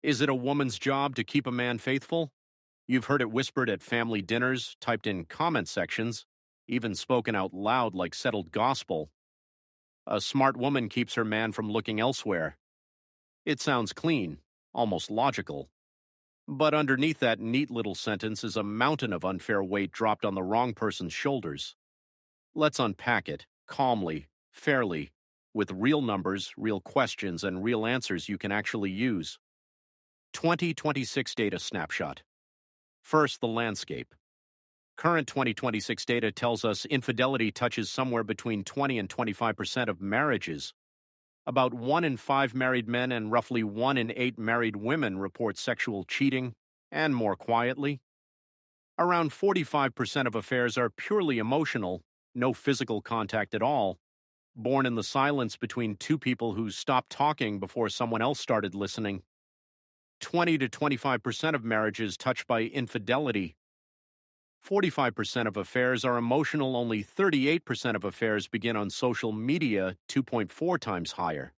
Is it a woman's job to keep a man faithful? You've heard it whispered at family dinners, typed in comment sections, even spoken out loud like settled gospel. A smart woman keeps her man from looking elsewhere. It sounds clean, almost logical. But underneath that neat little sentence is a mountain of unfair weight dropped on the wrong person's shoulders. Let's unpack it, calmly, fairly, with real numbers, real questions, and real answers you can actually use. 2026 data snapshot. First, the landscape. Current 2026 data tells us infidelity touches somewhere between 20 and 25% of marriages. About 1 in 5 married men and roughly 1 in 8 married women report sexual cheating, and more quietly. Around 45% of affairs are purely emotional, no physical contact at all, born in the silence between two people who stopped talking before someone else started listening. 20 to 25% of marriages touched by infidelity. 45% of affairs are emotional, only 38% of affairs begin on social media, 2.4 times higher.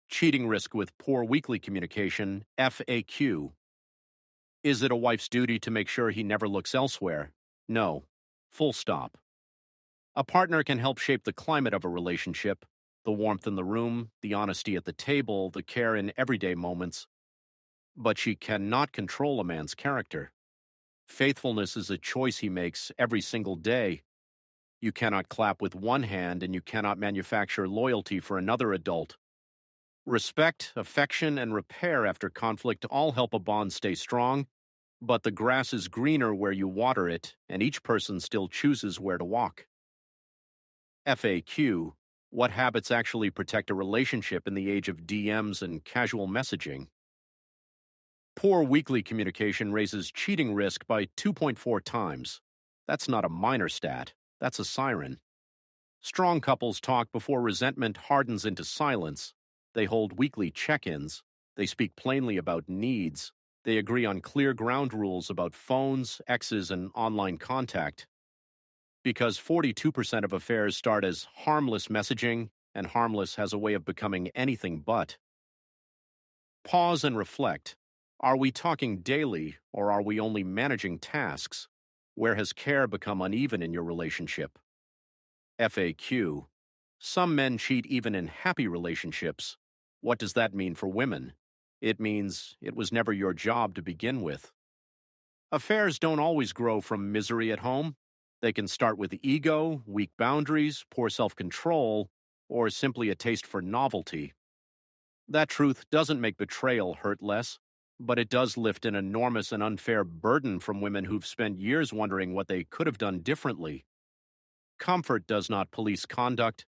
Cheating risk with poor weekly communication, FAQ. Is it a wife's duty to make sure he never looks elsewhere? No. Full stop. A partner can help shape the climate of a relationship, the warmth in the room, the honesty at the table, the care in everyday moments. But she cannot control a man's character. Faithfulness is a choice he makes every single day. You cannot clap with one hand and you cannot manufacture loyalty for another adult. Respect, affection, and repair after conflict all help a bond stay strong, but the grass is greener where you water it, and each person still chooses where to walk. FAQ: What habits actually protect a relationship in the age of DMs and casual messaging? Poor weekly communication raises cheating risk by 2.4 times. That's not a minor stat, that's a siren. Strong couples talk before resentment hardens into silence. They hold weekly check-ins. They speak plainly about needs. They agree on clear ground rules about phones, exes, and online contact. Because 42% of affairs start as harmless messaging, and harmless has a way of becoming anything but. Pause and reflect. Are we talking daily, or are we only managing tasks? Where has care become uneven in your relationship? FAQ: Some men cheat even in happy relationships. What does that mean for women? It means it was never your job to begin with. Affairs don't always grow from misery at home. They can start with ego, weak boundaries, poor self-control, or simply a taste for novelty. That truth doesn't make betrayal hurt less, but it does lift an enormous and unfair burden from women who've spent years wondering what they could have done differently. Comfort does not police conduct.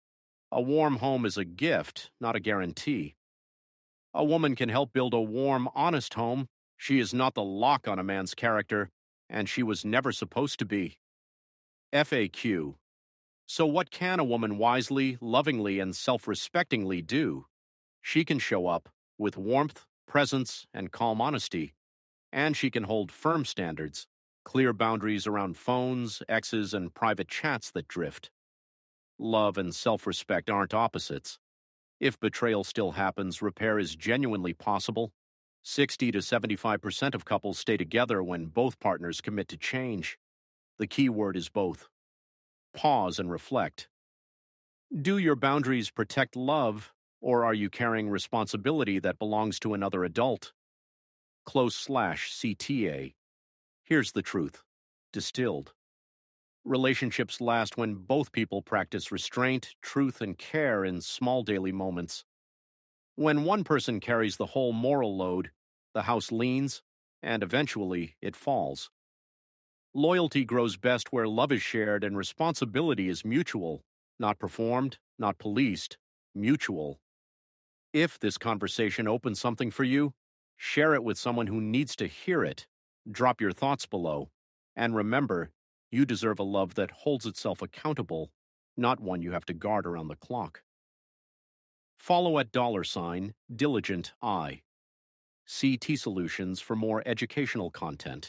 A warm home is a gift, not a guarantee. A woman can help build a warm, honest home. She is not the lock on a man's character, and she was never supposed to be. FAQ: So what can a woman wisely, lovingly, and self-respectingly do? She can show up with warmth, presence, and calm honesty, and she can hold firm standards, clear boundaries around phones, exes, and private chats that drift. Love and self-respect aren't opposites. If betrayal still happens, repair is genuinely possible. 60 to 75% of couples stay together when both partners commit to change. The key word is both. Pause and reflect. Do your boundaries protect love, or are you carrying responsibility that belongs to another adult? /CTA. Here's the truth, distilled. Relationships last when both people practice restraint, truth, and care in small daily moments. When one person carries the whole moral load, the house leans, and eventually it falls. Loyalty grows best where love is shared and responsibility is mutual, not performed, not policed, mutual. If this conversation opens something for you, share it with someone who needs to hear it. Drop your thoughts below. And remember, you deserve a love that holds itself accountable, not one you have to guard around the clock. Follow at $Diligent I. CT Solutions for more educational content.